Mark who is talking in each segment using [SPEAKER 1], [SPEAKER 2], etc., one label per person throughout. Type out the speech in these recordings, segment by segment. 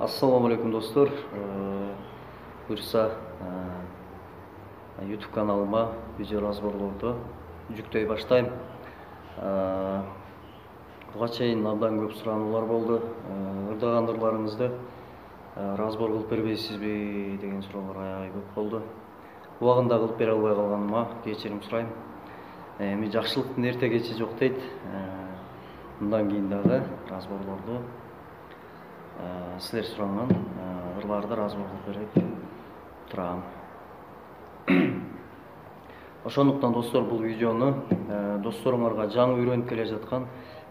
[SPEAKER 1] Assalamu alaikum dostlar. Buyursa YouTube kanalıma video razborlordu жүктөй баштайм. Буга чейин абдан көп сурануулар болду. Ырдагандырларыңызды разбор кылып бербейсизби деген суроолор аябай көп болду. Убагында кылып бере албай калганыма кечирим сурайм. Эми жакшылыктын эрте кечи жок дейт. Мындан кийин дагы разборлорду силер суранган ырларды разбор кылып берип турам. Ошондуктан достор, бул видеону досторуңарга жаңы үйрөнүп келе жаткан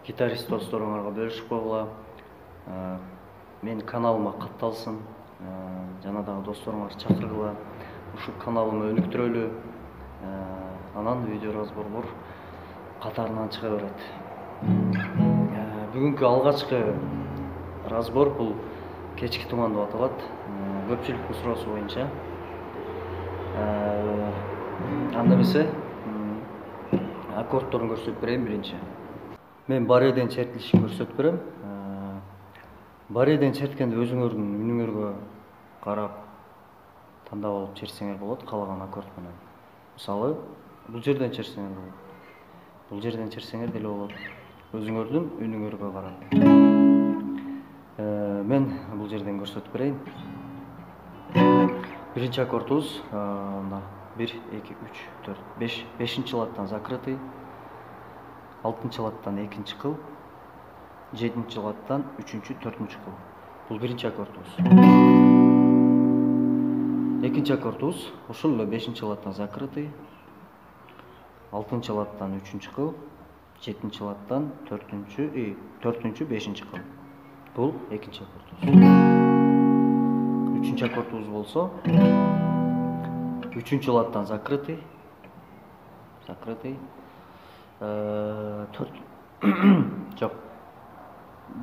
[SPEAKER 1] гитарист досторуңарга бөлүшүп койгула. Мен каналыма катталсын, жана дагы досторуңарды чакыргыла. Ушул каналымы өнүктүрөлү. Анан видео разборлор катарынан чыга берет. Бүгүнкү алгачкы разбор бул кечки туман деп аталат. Көпчүлүктүн суроосу боюнча. Анда эмесе аккордторун көрсөтүп берейин биринчи. Мен бареден чертилишин көрсөтүп берем. Бареден черткенде өзүңөрдүн үнүңөргө карап тандап алып чертсеңер болот, каалаган аккорд менен. Мисалы, бул жерден чертсеңер болот. Бул жерден чертсеңер деле болот. Өзүңөрдүн үнүңөргө карап. Мен бул жерден көрсөтүп берейин. Биринчи аккордубуз мына 1, 2, 3, 4, 5. 5-нчи латтан закрытый. 6-нчы латтан 2-нчи кыл. 7-нчи латтан 3-нчү, 4-нчү кыл. Бул биринчи аккордубуз. Экинчи аккордубуз ошол эле 5-нчи латтан закрытый. 6-нчы латтан 3-нчү кыл. 7-нчи латтан 4-нчү, 5-нчи кыл. Бул экинчи аккордубуз. Үчүнчү аккордубуз болсо 3-нчы латтан закрытый.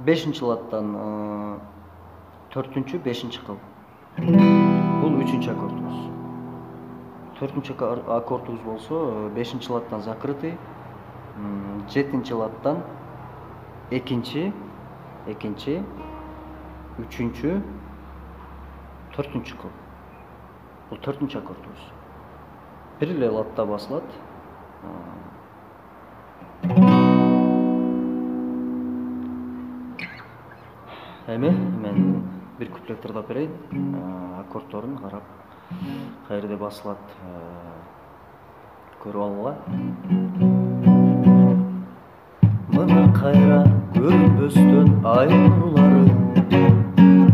[SPEAKER 1] 5-нчи латтан 4-нчү, 5-нчи кыл. Бул 3-нчү аккордубуз. 4-нчү аккордубуз болсо 5-нчи латтан закрытый. 7-нчи латтан 2-нчи, 3-нчү, 4-нчү кыл. Бул 4-нчү аккордубуз. Бир эле латта басылат. Эми мен бир куплет ырдап берейин. Аккордторун карап каерде басылат көрүп алгыла. Мына кайра көрүнбөстөн ай нурлары,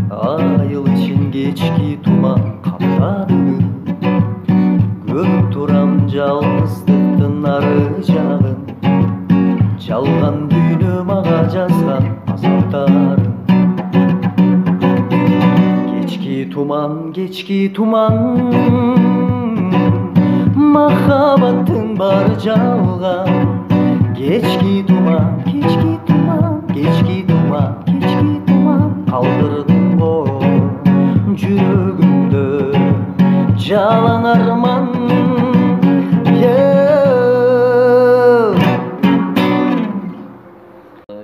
[SPEAKER 1] айыл ичин кечки туман каптады. Көрүп турам жалгыздыктын ары жагын, жалган дүйнө мага жазган азаптарын. Кечки туман, махаббаттын бары жалган. Кечки туман, калдырдың го жүрөгүмдө жалаң арман.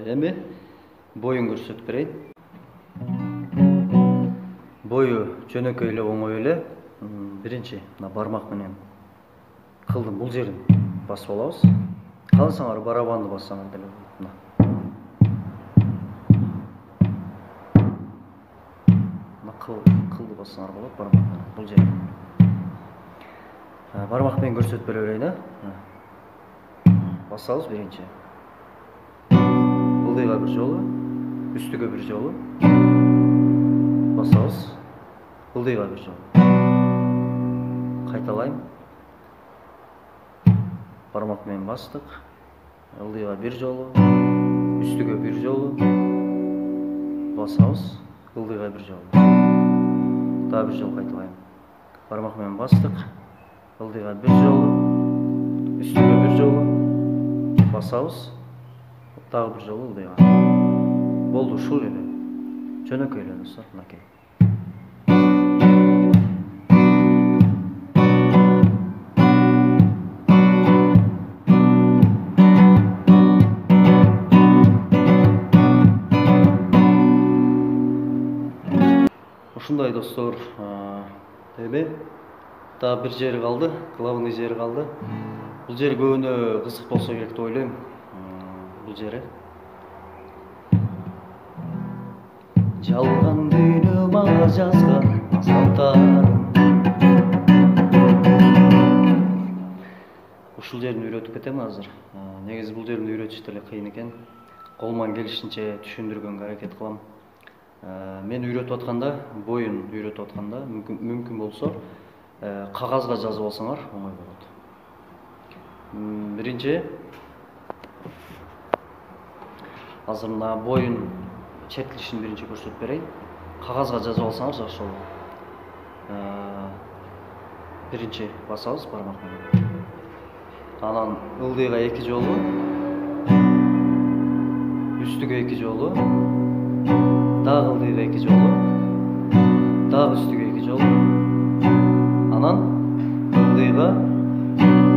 [SPEAKER 1] Эми боюн көрсөтүп берейин. Бою жөнөкөй эле, оңой эле. Биринчи мына бармак менен кылдын бул жерин басып алабыз. Калсаңар барабанды бассаңар деле болот. Мына кылды бассаңар болот, бармак менен бул жерин. Бармак менен көрсөтүп бере берейин, Басабыз биринчи. Ылдыйга бир жолу, үстүгө бир жолу. Басабыз. Ылдыйга бир жолу. Кайталайм. Бармак менен бастык. Ылдыйга бир жолу, үстүгө бир жолу. Басабыз. Ылдыйга бир жолу. Дагы бир жолу кайталайм. Бармак менен бастык. Ылдыйга бир жолу, үстүгө бир жолу. Басабыз. Дагы бир жолу ылдыйга. Болду, ушул эле. Жөнөкөй эле достор, мынакей. Ушундай достор, эми дагы бир жери калды, главный жери калды. Бул жер көбүнө кызык болсо керек деп ойлойм. Бул жери жалган дүйнө мага жазган азаптарым. Ушул жерин үйрөтүп кетем азыр. Негизи бул жерин үйрөтүш деле кыйын экен. Колуман келишинче түшүндүргөнгө аракет кылам. Мен үйрөтүп атканда, боюн үйрөтүп атканда мүмкүн болсо кагазга жазып алсаңар оңой болот. Биринчи азыр мына боюн чертилишин биринчи көрсөтүп берейин. Кагазга жазып алсаңар жакшы болот. Биринчи басабыз бармак менен. Анан ылдыйга 2 жолу, үстүгө 2 жолу, дагы ылдыйга 2 жолу, дагы үстүгө 2 жолу, анан ылдыйга,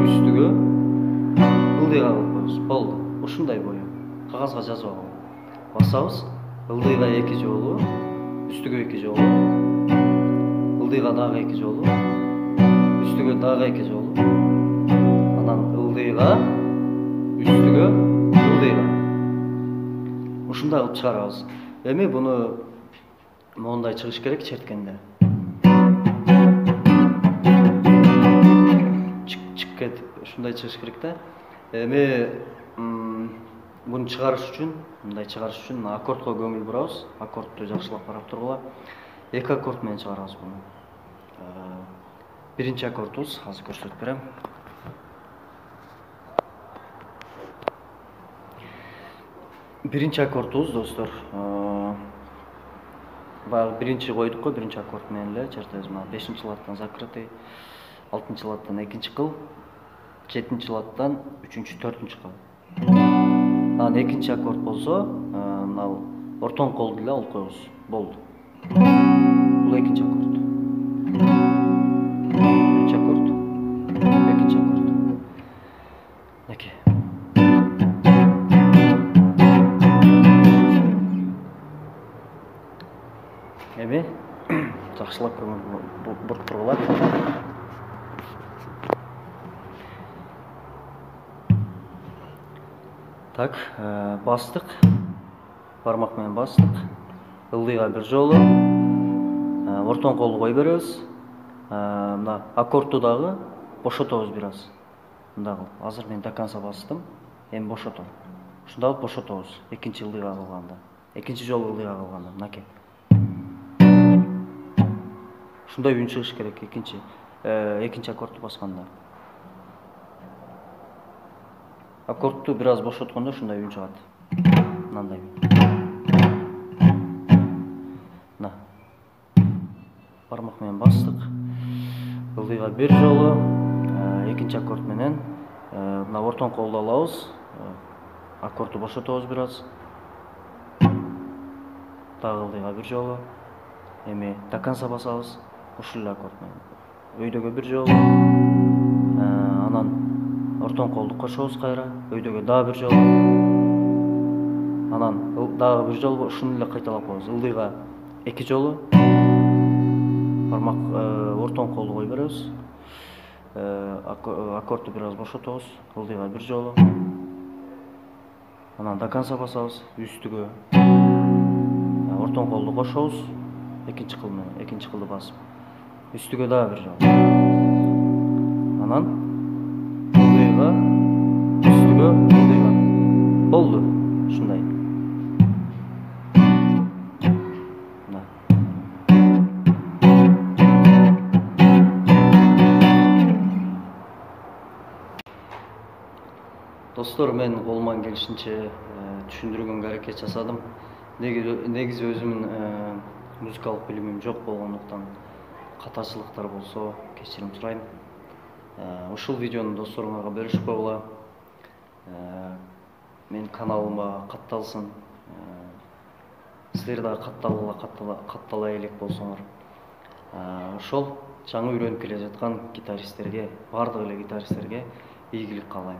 [SPEAKER 1] үстүгө, ылдыйга кылып коебуз. Болду. Ушундай боюн. Кагазга жазып алган. Басабыз. Ылдыйга 2 жолу, үстүгө 2 жолу, ылдыйга дагы 2 жолу, үстүгө дагы 2 жолу, анан ылдыйга, үстүгө, ылдыйга. Ушундай кылып чыгарабыз. Эми буну моундай чыгыш керек черткенде. Чык кетип ушундай чыгыш керек да. Эми буну чыгарыш үчүн, мындай чыгарыш үчүн аккордко көңүл бурабыз. Аккордду жакшылап карап тургула. 2 аккорд менен чыгарабыз буну. Биринчи аккордубуз азыр көрсөтүп берем. Биринчи аккордубуз достор. Баягы биринчи койдук го, биринчи аккорд менен эле чертебиз. Мына 5-чи латтан закрытый, 6-чы латтан 2-чи кыл, 7-чи латтан 3-чү, 4-чү кыл. Анан 2-чи аккорд болсо, мына ортон колду эле алып коебуз. Болду. Бул 2-чи аккорд. Биринчи аккорд, 2-чи аккорд. Эки. Эми жакшылап көңүл буруп тургула. Так, бастык. Бармак менен бастык. Ылдыйга 1 жолу. Ортон колду кой беребиз. Мына аккордду дагы бошотобуз бир аз. Мындай кылып. Азыр мен до конца бастым. Эми бошотом. Ушундай кылып бошотобуз. Экинчи ылдыйга кылганда. Экинчи жолу ылдыйга кылганда. Мынакей. Ушундай үн чыгыш керек экинчи аккордду басканда. Аккордду бир аз бошоткондо ушундай үн чыгат. Мындай. Мына. Бармак менен бастык. Ылдыйга 1 жолу, экинчи аккорд менен мына ортон колду алабыз. Аккордду бошотобуз бир аз. Дагы ылдыйга 1 жолу. Эми до конца басабыз. Ушул эле аккорд менен. Өйдөгө 1 жолу. Анан ортон колду кошобуз кайра. Өйдөгө дагы 1 жолу. Анан дагы 1 жолу ушуну эле кайталап коебуз. Ылдыйга 2 жолу. Бармак ортон колду кой беребиз. Аккордду бир аз бошотобуз. Ылдыйга 1 жолу. Анан до конца басабыз. Үстүгө ортон колду кошобуз. Экинчи кыл менен, экинчи кылды басып. Үстүгө дагы 1 жолу. Анан ылдыйга, үстүгө, ылдыйга. Болду. Ушундай. Мына. Достор, мен колуман келишинче түшүндүргөнгө аракет жасадым. Негизи өзүмүн музыкалык билимим жок болгондуктан катачылыктар болсо кечирим сурайм. Ушул видеону досторуңарга бөлүшүп койгула. Менин каналыма катталсын. Силер дагы каттала элек болсоңор. Ошол жаңы үйрөнүп келе жаткан гитаристтерге, бардык эле гитаристтерге ийгилик каалайм.